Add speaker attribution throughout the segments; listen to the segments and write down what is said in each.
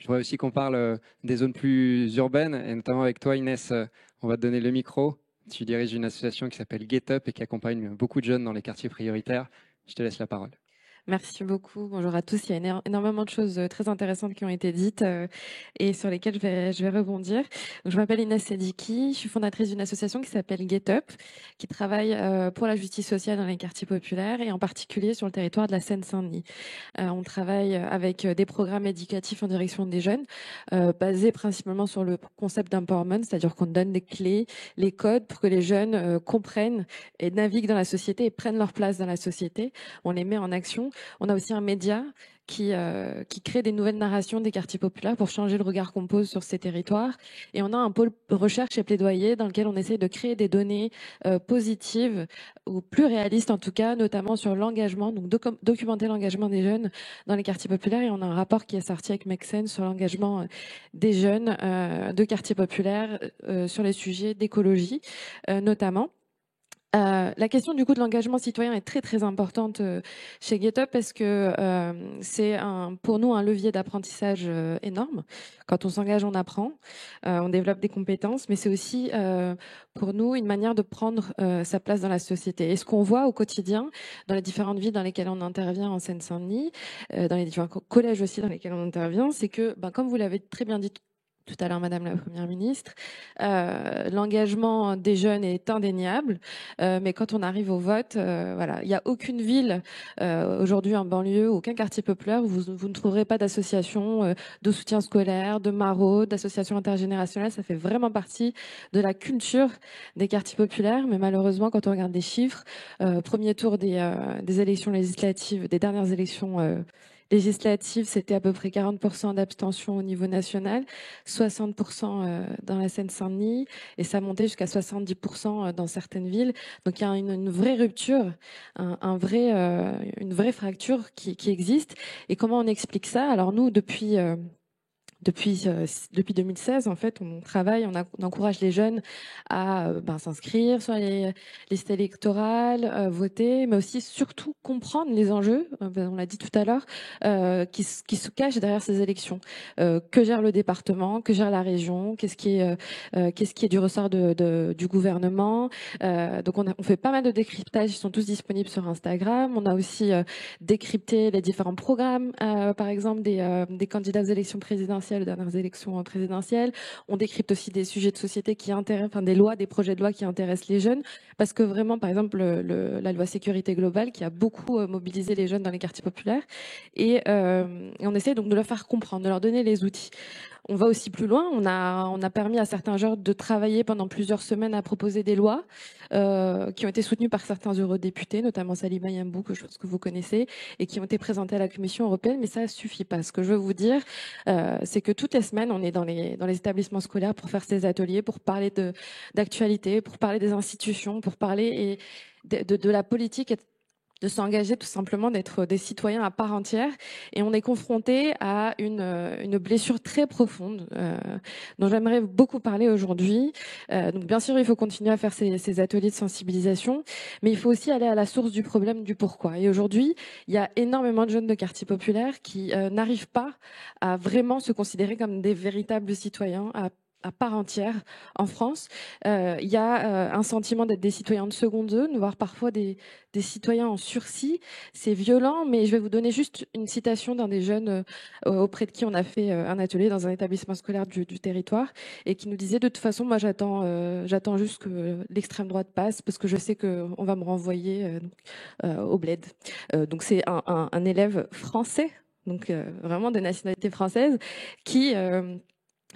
Speaker 1: voudrais aussi qu'on parle des zones plus urbaines, et notamment avec toi, Inès, on va te donner le micro. Tu diriges une association qui s'appelle Get Up et qui accompagne beaucoup de jeunes dans les quartiers prioritaires. Je te laisse la parole.
Speaker 2: Merci beaucoup. Bonjour à tous. Il y a énormément de choses très intéressantes qui ont été dites et sur lesquelles je vais rebondir. Donc, je m'appelle Inès Sediki. Je suis fondatrice d'une association qui s'appelle Get Up, qui travaille pour la justice sociale dans les quartiers populaires et en particulier sur le territoire de la Seine-Saint-Denis. On travaille avec des programmes éducatifs en direction des jeunes, basés principalement sur le concept d'empowerment, c'est-à-dire qu'on donne des clés, les codes pour que les jeunes comprennent et naviguent dans la société et prennent leur place dans la société. On les met en action. On a aussi un média qui crée des nouvelles narrations des quartiers populaires pour changer le regard qu'on pose sur ces territoires. Et on a un pôle recherche et plaidoyer dans lequel on essaie de créer des données positives ou plus réalistes en tout cas, notamment sur l'engagement, donc documenter l'engagement des jeunes dans les quartiers populaires. Et on a un rapport qui est sorti avec Make Sense sur l'engagement des jeunes de quartiers populaires sur les sujets d'écologie notamment. La question du coup de l'engagement citoyen est très très importante chez GetUp parce que c'est pour nous un levier d'apprentissage énorme. Quand on s'engage, on apprend, on développe des compétences, mais c'est aussi pour nous une manière de prendre sa place dans la société. Et ce qu'on voit au quotidien dans les différentes villes dans lesquelles on intervient en Seine-Saint-Denis, dans les différents collèges aussi dans lesquels on intervient, c'est que, comme vous l'avez très bien dit tout à l'heure, Madame la Première ministre, l'engagement des jeunes est indéniable, mais quand on arrive au vote, voilà, il n'y a aucune ville aujourd'hui en banlieue, aucun quartier populaire où vous ne trouverez pas d'association de soutien scolaire, de maraude, d'association intergénérationnelle. Ça fait vraiment partie de la culture des quartiers populaires, mais malheureusement, quand on regarde les chiffres, premier tour des élections législatives, des dernières élections législatives, c'était à peu près 40% d'abstention au niveau national, 60% dans la Seine-Saint-Denis, et ça montait jusqu'à 70% dans certaines villes. Donc il y a une vraie rupture, une vraie fracture qui existe. Et comment on explique ça? Alors nous, depuis 2016, en fait, on travaille, on encourage les jeunes à s'inscrire sur les listes électorales, voter, mais aussi surtout comprendre les enjeux, on l'a dit tout à l'heure, qui se cachent derrière ces élections. Que gère le département, que gère la région, qu'est-ce qui est du ressort du gouvernement. Donc on fait pas mal de décryptage, ils sont tous disponibles sur Instagram. On a aussi décrypté les différents programmes, par exemple des candidats aux élections présidentielles, aux dernières élections présidentielles. On décrypte aussi des sujets de société qui intéressent, des lois, des projets de loi qui intéressent les jeunes, parce que vraiment, par exemple, la loi sécurité globale qui a beaucoup mobilisé les jeunes dans les quartiers populaires, et on essaie donc de leur faire comprendre, de leur donner les outils. On va aussi plus loin. On a permis à certains jeunes de travailler pendant plusieurs semaines à proposer des lois qui ont été soutenues par certains eurodéputés, notamment Salima Yambou, que je pense que vous connaissez, et qui ont été présentées à la Commission européenne. Mais ça ne suffit pas. Ce que je veux vous dire, c'est que toutes les semaines, on est dans les établissements scolaires pour faire ces ateliers, pour parler d'actualité, pour parler des institutions, pour parler de la politique, de s'engager tout simplement, d'être des citoyens à part entière. Et on est confronté à une blessure très profonde dont j'aimerais beaucoup parler aujourd'hui. Donc bien sûr, il faut continuer à faire ces ateliers de sensibilisation, mais il faut aussi aller à la source du problème, du pourquoi. Et aujourd'hui, il y a énormément de jeunes de quartiers populaires qui n'arrivent pas à vraiment se considérer comme des véritables citoyens, à part entière en France. Il y a un sentiment d'être des citoyens de seconde zone, voire parfois des citoyens en sursis. C'est violent, mais je vais vous donner juste une citation d'un des jeunes auprès de qui on a fait un atelier dans un établissement scolaire du territoire, et qui nous disait: de toute façon, moi j'attends juste que l'extrême droite passe, parce que je sais qu'on va me renvoyer au bled. Donc c'est un élève français, donc vraiment de nationalité française, qui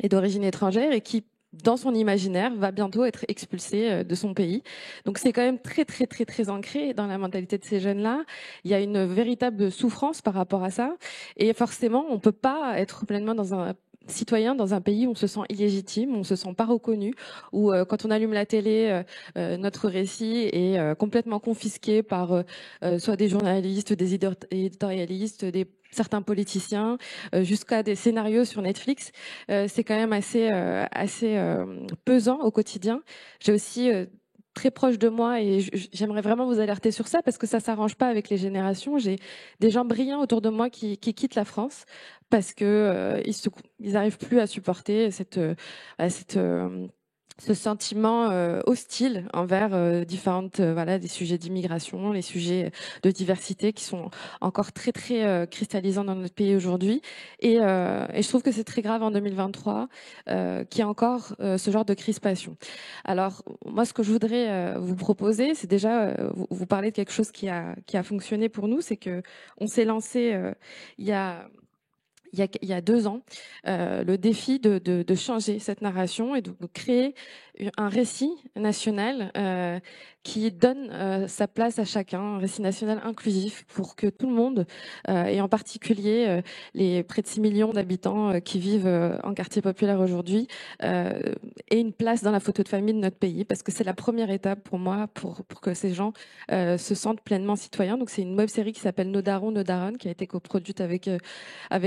Speaker 2: est d'origine étrangère et qui, dans son imaginaire, va bientôt être expulsé de son pays. Donc c'est quand même très très très très ancré dans la mentalité de ces jeunes-là. Il y a une véritable souffrance par rapport à ça, et forcément on peut pas être pleinement dans un citoyen dans un pays où on se sent illégitime, où on se sent pas reconnu, où quand on allume la télé, notre récit est complètement confisqué par soit des journalistes, des éditorialistes, certains politiciens, jusqu'à des scénarios sur Netflix. C'est quand même assez pesant au quotidien. J'ai aussi très proches de moi et j'aimerais vraiment vous alerter sur ça parce que ça s'arrange pas avec les générations. J'ai des gens brillants autour de moi qui quittent la France parce que ils arrivent plus à supporter ce sentiment hostile envers différentes voilà des sujets d'immigration, les sujets de diversité qui sont encore très très cristallisants dans notre pays aujourd'hui et je trouve que c'est très grave en 2023 qu'il y ait encore ce genre de crispation. Alors moi ce que je voudrais vous proposer, c'est déjà vous parler de quelque chose qui a fonctionné pour nous, c'est que on s'est lancé il y a il y a 2 ans, le défi de changer cette narration et de créer un récit national qui donne sa place à chacun, un récit national inclusif pour que tout le monde, et en particulier les près de 6 millions d'habitants qui vivent en quartier populaire aujourd'hui, ait une place dans la photo de famille de notre pays, parce que c'est la première étape pour moi, pour que ces gens se sentent pleinement citoyens. Donc c'est une web-série qui s'appelle Nos darons, nos daronnes, qui a été coproduite avec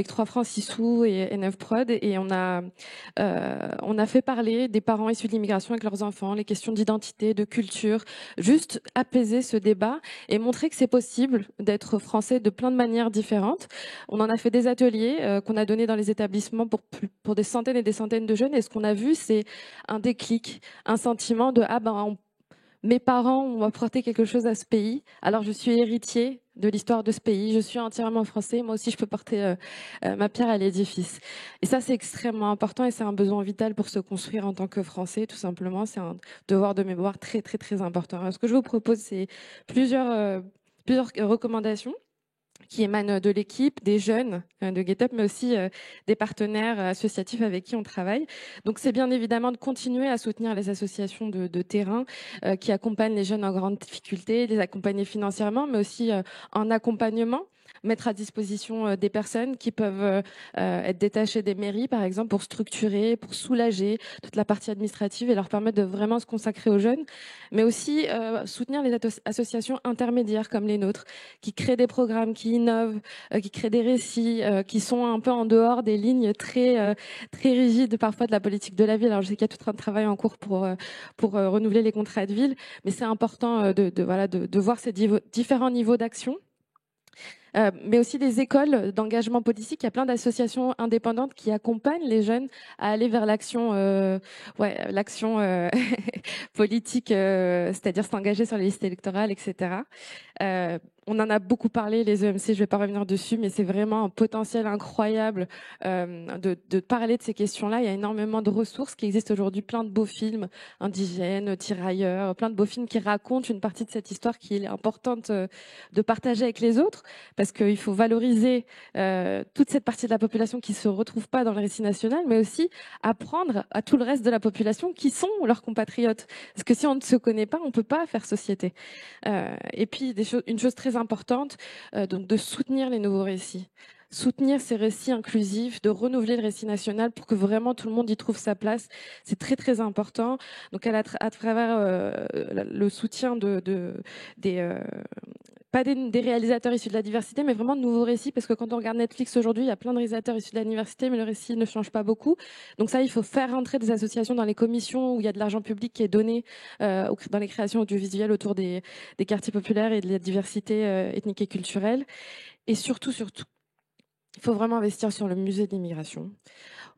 Speaker 2: 3 francs 6 sous et Neuf Prod, et on a fait parler des parents issus de l'immigration avec leurs enfants, les questions d'identité, de culture, juste apaiser ce débat et montrer que c'est possible d'être français de plein de manières différentes. On en a fait des ateliers qu'on a donnés dans les établissements pour des centaines et des centaines de jeunes, et ce qu'on a vu, c'est un déclic, un sentiment de mes parents ont apporté quelque chose à ce pays, alors je suis héritier de l'histoire de ce pays, je suis entièrement français, moi aussi je peux porter ma pierre à l'édifice. Et ça c'est extrêmement important et c'est un besoin vital pour se construire en tant que Français, tout simplement. C'est un devoir de mémoire très très très important. Alors, ce que je vous propose, c'est plusieurs recommandations qui émanent de l'équipe, des jeunes de GetUp, mais aussi des partenaires associatifs avec qui on travaille. Donc c'est bien évidemment de continuer à soutenir les associations de terrain qui accompagnent les jeunes en grande difficulté, les accompagner financièrement, mais aussi en accompagnement, mettre à disposition des personnes qui peuvent être détachées des mairies, par exemple, pour structurer, pour soulager toute la partie administrative et leur permettre de vraiment se consacrer aux jeunes, mais aussi soutenir les associations intermédiaires comme les nôtres, qui créent des programmes, qui innovent, qui créent des récits, qui sont un peu en dehors des lignes très rigides parfois de la politique de la ville. Alors je sais qu'il y a tout un travail en cours pour renouveler les contrats de ville, mais c'est important de voir ces différents niveaux d'action. Mais aussi des écoles d'engagement politique. Il y a plein d'associations indépendantes qui accompagnent les jeunes à aller vers l'action politique, c'est-à-dire s'engager sur les listes électorales, etc. On en a beaucoup parlé, les EMC, je ne vais pas revenir dessus, mais c'est vraiment un potentiel incroyable de parler de ces questions-là. Il y a énormément de ressources qui existent aujourd'hui, plein de beaux films indigènes, tirailleurs, plein de beaux films qui racontent une partie de cette histoire qui est importante de partager avec les autres, parce qu'il faut valoriser toute cette partie de la population qui ne se retrouve pas dans le récit national, mais aussi apprendre à tout le reste de la population qui sont leurs compatriotes. Parce que si on ne se connaît pas, on ne peut pas faire société. Et puis, une chose très importante, donc de soutenir les nouveaux récits. Soutenir ces récits inclusifs, de renouveler le récit national pour que vraiment tout le monde y trouve sa place. C'est très, très important. Donc, à travers le soutien pas des réalisateurs issus de la diversité, mais vraiment de nouveaux récits, parce que quand on regarde Netflix aujourd'hui, il y a plein de réalisateurs issus de la diversité, mais le récit ne change pas beaucoup. Donc ça, il faut faire rentrer des associations dans les commissions où il y a de l'argent public qui est donné dans les créations audiovisuelles autour des quartiers populaires et de la diversité ethnique et culturelle. Et surtout, il faut vraiment investir sur le musée de l'immigration.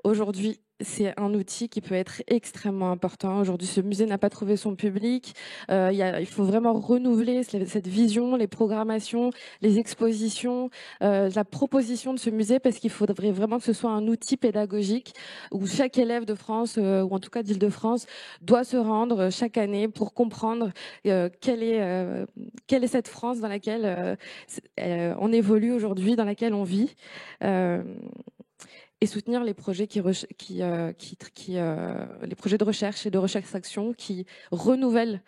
Speaker 2: Aujourd'hui, c'est un outil qui peut être extrêmement important. Aujourd'hui, ce musée n'a pas trouvé son public. Il faut vraiment renouveler cette vision, les programmations, les expositions, la proposition de ce musée, parce qu'il faudrait vraiment que ce soit un outil pédagogique où chaque élève de France, ou en tout cas d'Île-de-France, doit se rendre chaque année pour comprendre quelle est cette France dans laquelle on évolue aujourd'hui, dans laquelle on vit. Et soutenir les projets les projets de recherche et de recherche-action qui renouvellent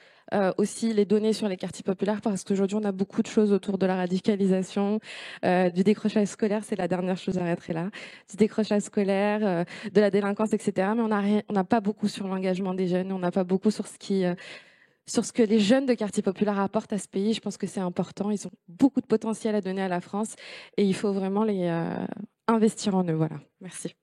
Speaker 2: aussi les données sur les quartiers populaires, parce qu'aujourd'hui on a beaucoup de choses autour de la radicalisation, du décrochage scolaire, c'est la dernière chose, j'arrêterai là, du décrochage scolaire, de la délinquance, etc. Mais on n'a pas beaucoup sur l'engagement des jeunes, on n'a pas beaucoup sur ce que les jeunes de quartiers populaires apportent à ce pays. Je pense que c'est important. Ils ont beaucoup de potentiel à donner à la France et il faut vraiment les investir en eux. Voilà. Merci.